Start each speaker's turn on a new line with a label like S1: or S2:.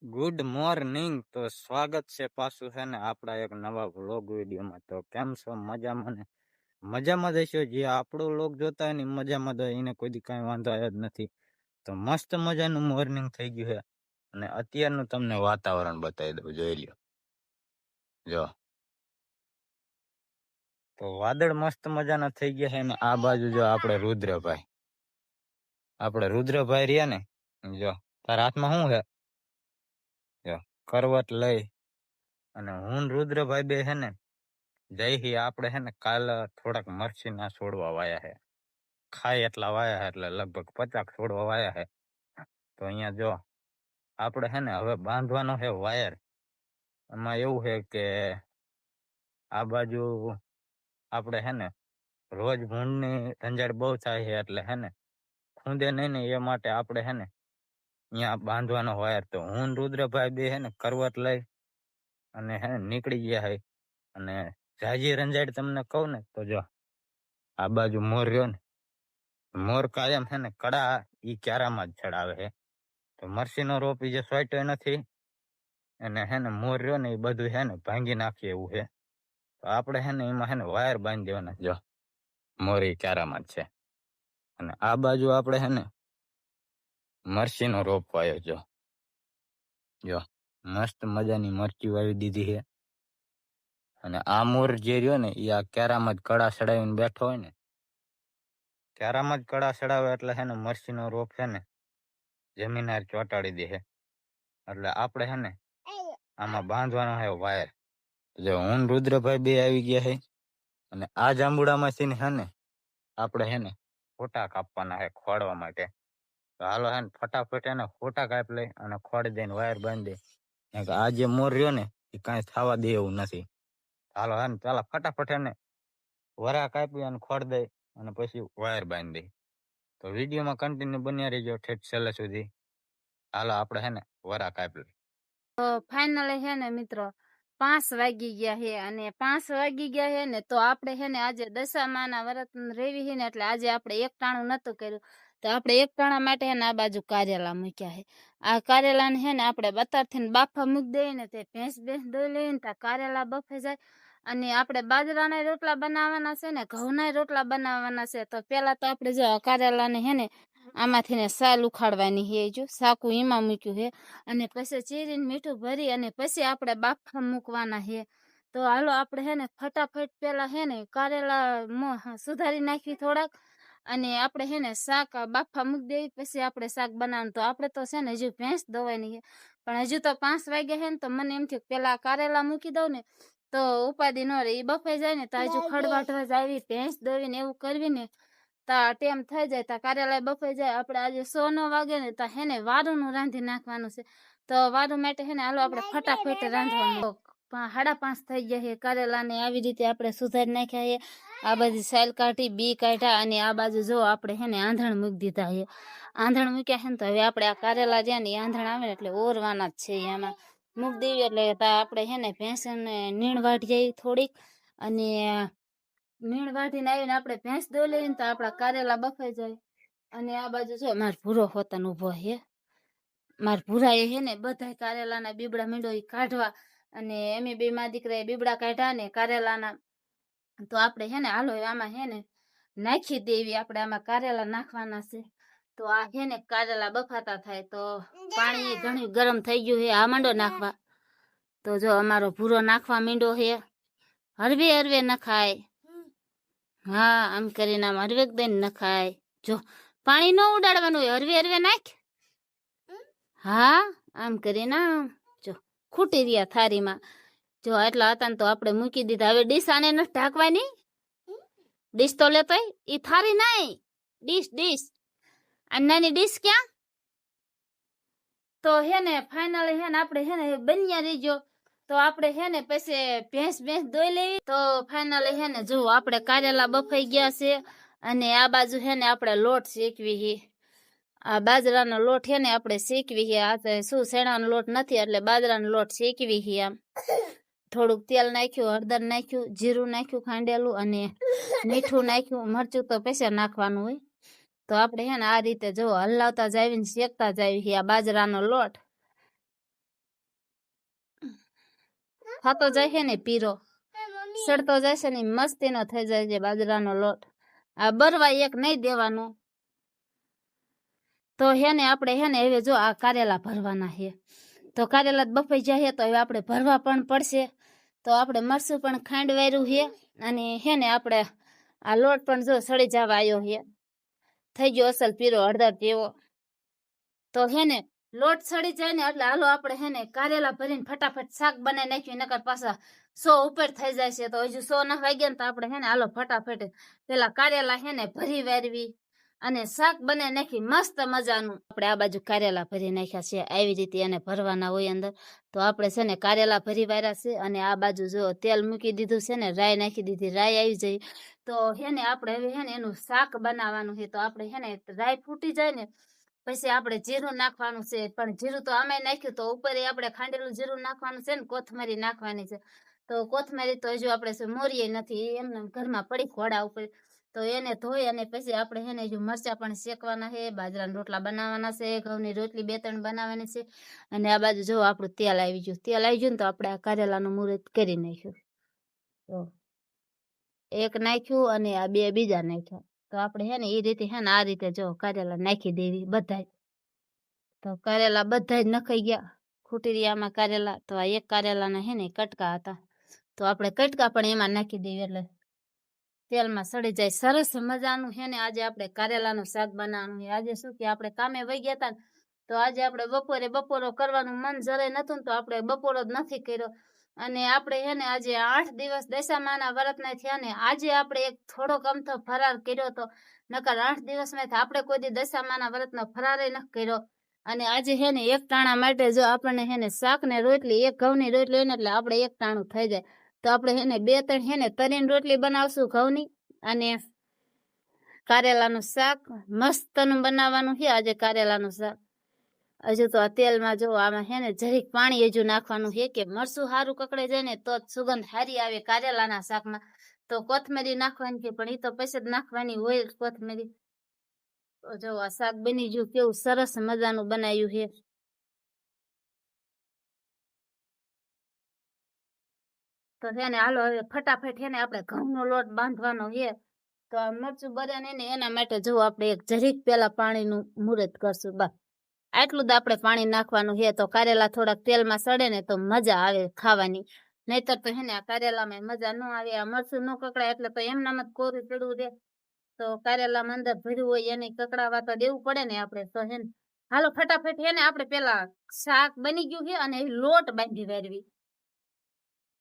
S1: Good morning. તો સ્વાગત છે પાછું છે ને આપણા એક નવા વ્લોગ વિડીયોમાં. તો કેમ છો? મજામાં ને? મજામાં જઈશું. જે આપણો વ્લોગ જોતા હોય ને મજામાં તો એને કોઈ દી કાંઈ વાંધો આવ્યો જ નથી. તો મસ્ત મજાનું મોર્નિંગ થઈ ગયું છે અને અત્યારનું તમને વાતાવરણ બતાવી દઉં, જોઈ લ્યો. જો તો વાદળ મસ્ત મજાના થઈ ગયા છે ને આ બાજુ જો આપણે રુદ્રભાઈ રહ્યા ને, જો તારા હાથમાં શું છે? જો કરવટ લઈ અને હું ને રુદ્રભાઈ બે છે ને જઈ આપણે છે ને કાલ થોડાક મરચીના છોડવા વાયા છે. ખાય એટલા વાયા છે, એટલે લગભગ 50 છોડવા વાયા છે. તો અહીંયા જો આપણે છે ને હવે બાંધવાનો છે વાયર. એમાં એવું છે કે આ બાજુ આપણે છે ને રોજ ભૂંડની ઝંઝટ બહુ થાય છે, એટલે છે ને ખૂંદે નહીં ને એ માટે આપણે છે ને અહીંયા બાંધવાનો વાયર. તો હું ને રુદ્રભાઈ બે છે ને કરવટ લઈ અને હે નીકળી ગયા છે. અને જાજી રંજાડ તમને કહું ને તો જો આ બાજુ મોર રહ્યો ને, મોર કાયમ છે ને કડા ઈ ક્યારામાં જ ચડાવે છે. તો મરસીનો રોપ ઈ જે સોટ્યો નથી અને હે ને મોર રહ્યો ને એ બધું છે ને ભાંગી નાખીએ એવું છે. તો આપણે છે ને એમાં છે ને વાયર બાંધી દેવાના. જો મોર ઈ ક્યારામાં જ છે અને આ બાજુ આપણે છે ને મરસીનો રોપ વાયો. જો મસ્ત મજાની મરચી વાવી દીધી છે. અને આ મોર જે રહ્યો ને એ આ ક્યારામાં જ કડા ચડાવીને બેઠો હોય ને, ક્યારામાં જ કડા ચડાવે એટલે છે ને મરચીનો રોપ છે ને જમીન હારે ચોંટાડી દે છે. એટલે આપણે છે ને આમાં બાંધવાનો છે વાયર. જો હું રુદ્રભાઈ બે આવી ગયા છે અને આ જાંબુડામાંથી છે ને આપણે છે ને ફોટા કાપવાના છે ખોડવા માટે. તો હાલો છે ને ફટાફટ એને ફોટા કાપી લઈ અને ખોડી દઈને વાયર બાંધી દે. આ જે મોર રહ્યો ને એ કાંઈ થવા દે એવું નથી. હાલો હે ને પેલા ફટાફટ એને વરા કાપી અને ખોડ દઈ અને પછી વાયર બાંધી દઈ. તો વિડીયોમાં કન્ટિન્યુ બન્યા રહીજો ઠેઠ છેલ્લે સુધી. હાલો આપણે હે ને વરા કાપી લઈ.
S2: તો ફાઇનલી છે ને મિત્રો 5 વાગી ગયા છે અને 5 વાગી ગયા છે ને તો આપણે છે ને આજે દશામાના વ્રત રેવી છે ને એટલે આજે આપણે એક ટાણું નતું કર્યું. તો આપણે એક ટાણા માટે છે ને આ બાજુ કારેલા મૂક્યા છે. આ કારેલા ને છે ને આપણે બતારથી બાફા મૂકી દઈએ ને તે ભેંસ દોઈ લઈએ ને ત્યાં કારેલા બફાઈ જાય. અને આપણે બાજરાના રોટલા બનાવવાના છે ને ઘઉંના રોટલા બનાવવાના છે. તો પેલા તો આપણે જો કારેલા ને છે ને આમાંથી ને સાલ ઉખાડવાની છે. જો સાકું એમાં મૂક્યું છે અને પછી ચીરીને મીઠું ભરી અને પછી આપણે બાફા મૂકવાના છે. તો હાલો આપણે હે ને ફટાફટ પેલા હે ને કારેલા સુધારી નાખી થોડાક અને આપણે હે ને શાક બાફા મૂકી દેવી પછી આપણે શાક બનાવવાનું. તો આપણે તો છે ને હજુ ભેંસ દોવાની છે પણ હજુ તો 5 વાગ્યા છે ને તો મને એમ થયું પેલા કારેલા મૂકી દઉં ને તો ઉપાધિ ન રહે. એ બફાઈ જાય ને તો હજુ ખડવાટવા આવી ભેંસ દોવીને એવું કરવી ને તા ટેમ થઈ જાય તા કારેલા બફાઈ જાય. આપણે આજે 9 વાગે ને તા હે ને વારુંનું રાંધી નાખવાનું છે. તો વારું માટે હે ને હાલો આપણે ફટાફટ રાંધવાનું. 5:30 થઈ ગયા છે. કારેલા ને આવી રીતે આપણે સુધારી નાખ્યા છે. આ બાજુ સાલ કાઢી બી કાઢ્યા અને આ બાજુ જો આપણે હે ને આંધણ મૂકી દીધા છે. આંધણ મૂક્યા છે ને તો હવે આપણે આ કારેલા જ્યાં ને આંધણ આવે ને એટલે ઓરવાના જ છે. એમાં મૂકી દેવી એટલે આપણે હે ને ભેંસને નીણ વાઢી જાય થોડીક અને નીણ વાઢીને આવીને આપણે ભેંસ દોઈ લઈએ તો આપણા કારેલા બફાઈ જાય. અને આ બાજુ જો માર ભૂરો હોતન ઉભો છે. માર ભૂરા એ હે ને બધા કારેલાના બીબડા મીંડો કાઢવા અને એમે બે માં દીકરા બીબડા કાઢ્યા ને કારેલાના. તો આપણે હે ને હાલો આમાં હે ને નાખી દેવી. આપણે આમાં કારેલા નાખવાના છે. તો આ હે ને કારેલા બફાતા થાય તો પાણી ઘણું ગરમ થઈ ગયું છે. આ માંડો નાખવા. તો જો અમારો ભૂરો નાખવા મીંડો છે. હરવે હરવે નખાય. હા આમ કરીને આમ હરવે દઈને નખાય. જો પાણી ન ઉડાડવાનું હોય, હરવે હરવે નાખ. હા આમ કરીને જો ખૂટી રહ્યા થારીમાં. જો આટલા હતા ને તો આપણે મૂકી દીધા. હવે ડીશ આને નથી ઢાંકવાની. ડીશ તો લેતો ઈ થારી નહીં. ડીશ આ નાની ડીશ ક્યાં? તો હે ને ફાઇનલી હે ને આપણે હે ને બન્યા રહીજો. તો આપણે હે ને પછી ભેંસ દોઈ લેવી. તો ફાઇનલી હે ને જો આપણે કારેલા બફાઈ ગયા છે અને આ બાજુ હે ને આપણે લોટ શેકવી. આ બાજરાનો લોટ છે ને આપણે શેકવી. આ શું શેણાનો લોટ નથી એટલે બાજરાનો લોટ શેકવી. આમ થોડુંક તેલ નાખ્યું, હળદર નાખ્યું, જીરું નાખ્યું ખાંડેલું અને મીઠું નાખ્યું. મરચું તો પછી નાખવાનું હોય. તો આપણે હે ને આ રીતે જો હલાવતા જાવીને શેકતા જાવી આ બાજરાનો લોટ. થતો જાય છે ને પીરો સડતો જાય છે ને મસ્તીનો થઈ જાય છે બાજરાનો લોટ આ બરવા એક નહીં દેવાનું તો હેને આપણે હેને હવે જો આ કારેલા ભરવાના છે તો કારેલા બફાઈ જાય તો હવે આપણે ભરવા પણ પડશે તો આપણે મરસું પણ ખાંડવાર્યું છે અને હેને આપણે આ લોટ પણ જો સડી જવા આવ્યો છે થઈ ગયો અસલ પીરો હળદર જેવો તો હેને લોટ સડી જાય ને એટલે હાલો આપણે હેને કારેલા ભરીને ફટાફટ શાક બનાવી નાખ્યું નકર પાછા 100 ઉપર થઈ જાય છે તો હજુ 100 ના વાગ્યા ને તો આપણે હેને હાલો ફટાફટ પેલા કારેલા હેને ભરી વારવી અને શાક બનાવી નાખી મસ્ત મજાનું આપણે આ બાજુ કારેલા ભરી નાખ્યા છે આવી રીતે એને ભરવાના હોય અંદર તો આપણે છે ને કારેલા ભરી વાર્યા છે અને આ બાજુ જો તેલ મૂકી દીધું છે ને રાઈ નાખી દીધી રાઈ આવી જાય તો હેને આપણે હવે હેને એનું શાક બનાવવાનું છે તો આપણે હેને રાઈ ફૂટી જાય ને પછી આપણે જીરું નાખવાનું છે પણ જીરું તો આમે નાખ્યું તો ઉપર આપણે ખાંડેલું જીરું નાખવાનું છે ને કોથમરી નાખવાની છે તો કોથમરી તો હજુ આપણે મોરીએ નથી એમને ઘરમાં પડી ઘોડા ઉપર તો એને ધોઈ અને પછી આપણે હેને હજુ મરચા પણ શેકવાના છે બાજરાના રોટલા બનાવવાના છે ઘઉંની રોટલી 2-3 બનાવવાની છે અને આ બાજુ જો આપણું તેલ આવી ગયું તો આપણે આ કારેલાનું મુહૂર્ત કરી નાખ્યું તો એક નાખ્યું અને આ 2 બીજા નાખ્યા તો આપણે હેને એ રીતે હેને આ રીતે જો કારેલા નાખી દેવી બધાય તો કારેલા બધા જ નખાઈ ગયા ખૂટીરિયામાં કારેલા તો આ એક કારેલાના હેને કટકા હતા તો આપણે કટકા પણ એમાં નાખી દેવી એટલે તેલમાં સડી જાય સરસ મજાનું હેને આજે આપણે કારેલાનું શાક બનાવવાનું છે આજે શું કે આપણે કામે વહી ગયા હતા તો આજે આપણે બપોરો કરવાનું મન જરાય નતું ને તો આપણે બપોરો જ નથી કર્યો અને આપણે હેને આજે 8 દિવસ દશામાના વ્રતના થયા ને આજે આપણે એક થોડોક અમથો ફરાર કર્યો તો નકર 8 દિવસમાં આપણે કોઈ દી દશામાના વ્રતનો ફરાર ન કર્યો અને આજે હેને એક ટાણા માટે જો આપણને હેને શાક ને રોટલી એક ઘઉંની રોટલી હોય ને એટલે આપણે એક ટાણું થઈ જાય તો આપણે હેને 2-3 હેને તરીને રોટલી બનાવશું ઘઉંની અને કારેલાનું શાક મસ્તનું બનાવવાનું છે આજે કારેલાનું શાક હજુ તો આ તેલમાં જો આમાં હેને જરીક પાણી હજુ નાખવાનું છે કે મરચું સારું કકડે જાય ને તો સુગંધ સારી આવે કારેલાના શાકમાં તો કોથમરી નાખવાની છે પણ એ તો પછી જ નાખવાની હોય કોથમરી તો જો આ શાક બની ગયું કેવું સરસ મજાનું બનાવ્યું છે તો હેને હાલો હવે ફટાફટ હેને આપણે ઘઉંનો લોટ બાંધવાનો છે તો આ મરચું બરે ને એના માટે જો આપણે એક જરીક પેલા પાણીનું મુહૂર્ત કરશું બસ આટલું જ આપણે પાણી નાખવાનું છે તો કારેલા થોડાક તેલમાં સડે ને તો મજા આવે ખાવાની નહીતર તો હેને આ કારેલામાં મજા ન આવે આ મરચું ન કકડાય એટલે તો એમનામ જ કોરું પડવું દે તો કારેલામાં અંદર ભર્યું હોય એને કકડાવા તો દેવું પડે ને આપણે તો હેને હાલો ફટાફટ હેને આપણે પેલા શાક બની ગયું છે અને લોટ બાંધી વારવી